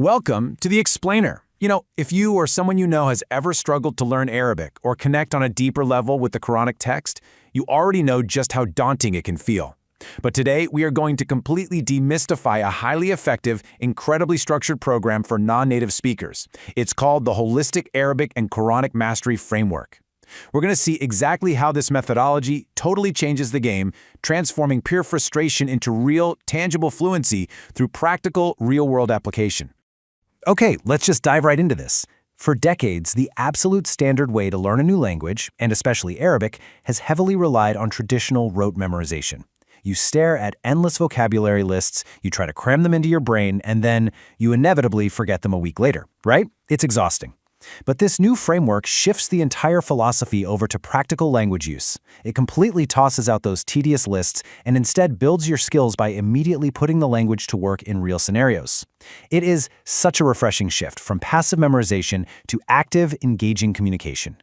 Welcome to The Explainer. If you or someone you know has ever struggled to learn Arabic or connect on a deeper level with the Quranic text, you already know just how daunting it can feel. But today, we are going to completely demystify a highly effective, incredibly structured program for non-native speakers. It's called the Holistic Arabic and Quranic Mastery Framework. We're going to see exactly how this methodology totally changes the game, transforming pure frustration into real, tangible fluency through practical, real-world application. Okay, let's just dive right into this. For decades, the absolute standard way to learn a new language, and especially Arabic, has heavily relied on traditional rote memorization. You stare at endless vocabulary lists, you try to cram them into your brain, and then you inevitably forget them a week later, right? It's exhausting. But this new framework shifts the entire philosophy over to practical language use. It completely tosses out those tedious lists and instead builds your skills by immediately putting the language to work in real scenarios. It is such a refreshing shift from passive memorization to active, engaging communication.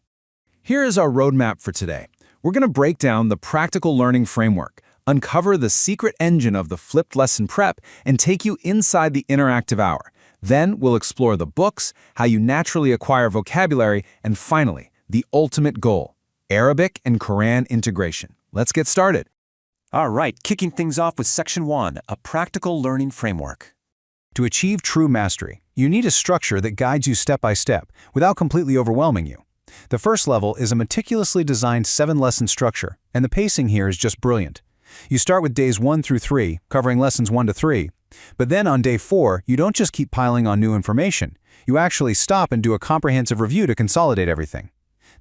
Here is our roadmap for today. We're going to break down the practical learning framework, uncover the secret engine of the flipped lesson prep, and take you inside the interactive hour. Then we'll explore the books, how you naturally acquire vocabulary, and finally, the ultimate goal, Arabic and Quran integration. Let's get started. All right, kicking things off with Section 1, a practical learning framework. To achieve true mastery, you need a structure that guides you step by step without completely overwhelming you. The first level is a meticulously designed 7-lesson structure, and the pacing here is just brilliant. You start with days 1 through 3, covering lessons 1 to 3. But then on day 4, you don't just keep piling on new information. You actually stop and do a comprehensive review to consolidate everything.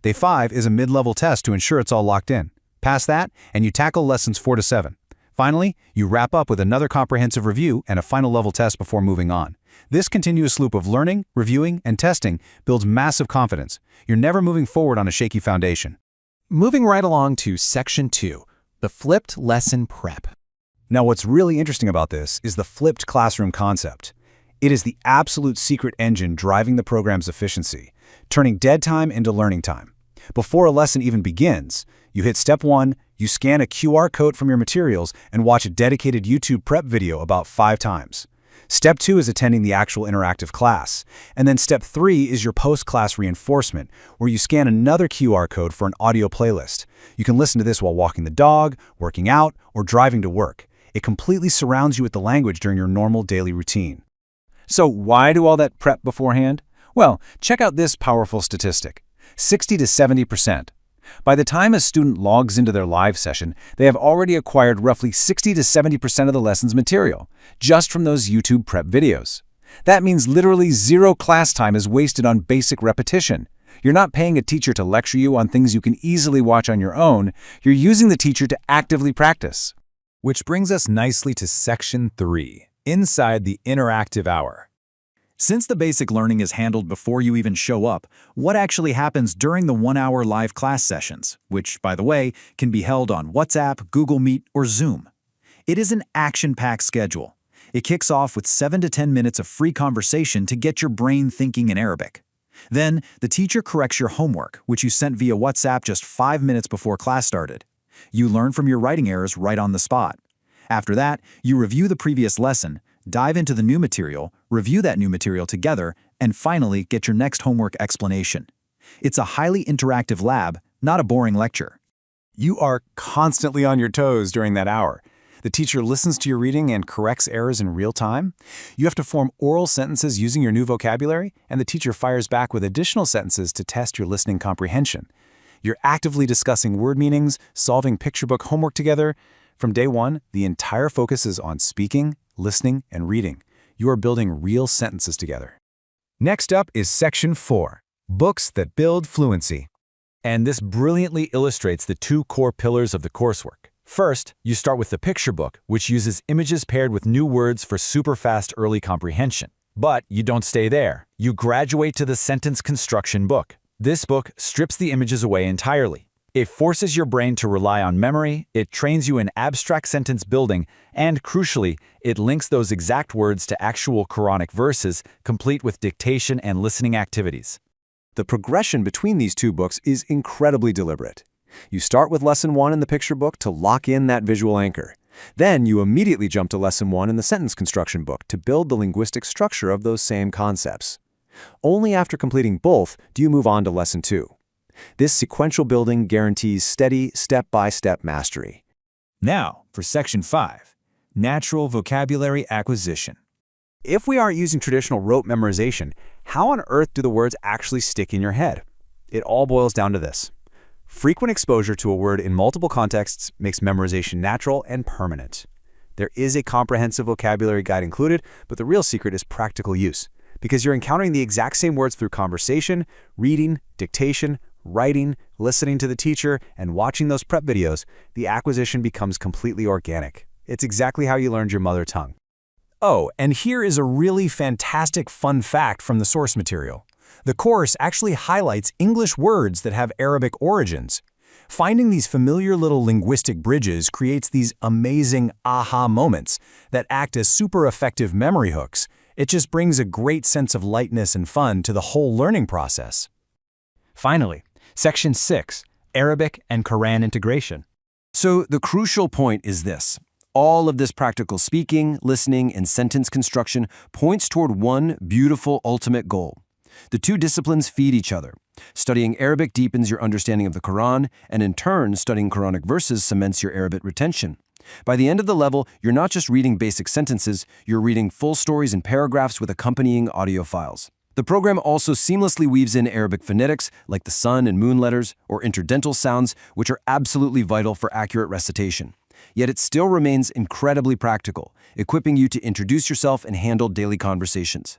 Day 5 is a mid-level test to ensure it's all locked in. Pass that, and you tackle lessons 4 to 7. Finally, you wrap up with another comprehensive review and a final level test before moving on. This continuous loop of learning, reviewing, and testing builds massive confidence. You're never moving forward on a shaky foundation. Moving right along to Section 2, the flipped lesson prep. Now, what's really interesting about this is the flipped classroom concept. It is the absolute secret engine driving the program's efficiency, turning dead time into learning time. Before a lesson even begins, you hit Step 1, you scan a QR code from your materials and watch a dedicated YouTube prep video about 5 times. Step 2 is attending the actual interactive class. And then Step 3 is your post-class reinforcement, where you scan another QR code for an audio playlist. You can listen to this while walking the dog, working out, or driving to work. It completely surrounds you with the language during your normal daily routine. So why do all that prep beforehand? Well, check out this powerful statistic: 60 to 70%. By the time a student logs into their live session, they have already acquired roughly 60 to 70% of the lesson's material, just from those YouTube prep videos. That means literally zero class time is wasted on basic repetition. You're not paying a teacher to lecture you on things you can easily watch on your own. You're using the teacher to actively practice. Which brings us nicely to Section 3, inside the interactive hour. Since the basic learning is handled before you even show up, what actually happens during the 1-hour live class sessions, which, by the way, can be held on WhatsApp, Google Meet, or Zoom? It is an action-packed schedule. It kicks off with 7 to 10 minutes of free conversation to get your brain thinking in Arabic. Then, the teacher corrects your homework, which you sent via WhatsApp just 5 minutes before class started. You learn from your writing errors right on the spot. After that, you review the previous lesson, dive into the new material, review that new material together, and finally get your next homework explanation. It's a highly interactive lab, not a boring lecture. You are constantly on your toes during that hour. The teacher listens to your reading and corrects errors in real time. You have to form oral sentences using your new vocabulary, and the teacher fires back with additional sentences to test your listening comprehension. You're actively discussing word meanings, solving picture book homework together. From day 1, the entire focus is on speaking, listening, and reading. You are building real sentences together. Next up is Section 4, Books that Build Fluency. And this brilliantly illustrates the 2 core pillars of the coursework. First, you start with the picture book, which uses images paired with new words for super fast early comprehension. But you don't stay there. You graduate to the sentence construction book. This book strips the images away entirely. It forces your brain to rely on memory, it trains you in abstract sentence building, and crucially, it links those exact words to actual Quranic verses, complete with dictation and listening activities. The progression between these 2 books is incredibly deliberate. You start with Lesson 1 in the picture book to lock in that visual anchor. Then you immediately jump to Lesson 1 in the sentence construction book to build the linguistic structure of those same concepts. Only after completing both do you move on to Lesson 2. This sequential building guarantees steady, step-by-step mastery. Now, for Section 5, Natural Vocabulary Acquisition. If we aren't using traditional rote memorization, how on earth do the words actually stick in your head? It all boils down to this. Frequent exposure to a word in multiple contexts makes memorization natural and permanent. There is a comprehensive vocabulary guide included, but the real secret is practical use. Because you're encountering the exact same words through conversation, reading, dictation, writing, listening to the teacher, and watching those prep videos, the acquisition becomes completely organic. It's exactly how you learned your mother tongue. Oh, and here is a really fantastic fun fact from the source material. The course actually highlights English words that have Arabic origins. Finding these familiar little linguistic bridges creates these amazing aha moments that act as super effective memory hooks. It just brings a great sense of lightness and fun to the whole learning process. Finally, Section 6, Arabic and Quran Integration. So the crucial point is this. All of this practical speaking, listening, and sentence construction points toward one beautiful ultimate goal. The two disciplines feed each other. Studying Arabic deepens your understanding of the Quran, and in turn, studying Quranic verses cements your Arabic retention. By the end of the level, you're not just reading basic sentences, you're reading full stories and paragraphs with accompanying audio files. The program also seamlessly weaves in Arabic phonetics, like the sun and moon letters, or interdental sounds, which are absolutely vital for accurate recitation. Yet it still remains incredibly practical, equipping you to introduce yourself and handle daily conversations.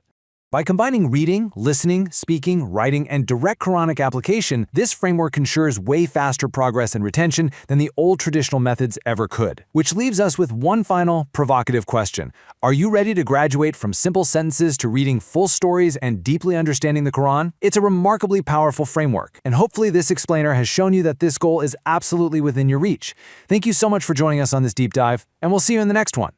By combining reading, listening, speaking, writing, and direct Quranic application, this framework ensures way faster progress and retention than the old traditional methods ever could. Which leaves us with one final, provocative question. Are you ready to graduate from simple sentences to reading full stories and deeply understanding the Quran? It's a remarkably powerful framework, and hopefully this explainer has shown you that this goal is absolutely within your reach. Thank you so much for joining us on this deep dive, and we'll see you in the next one.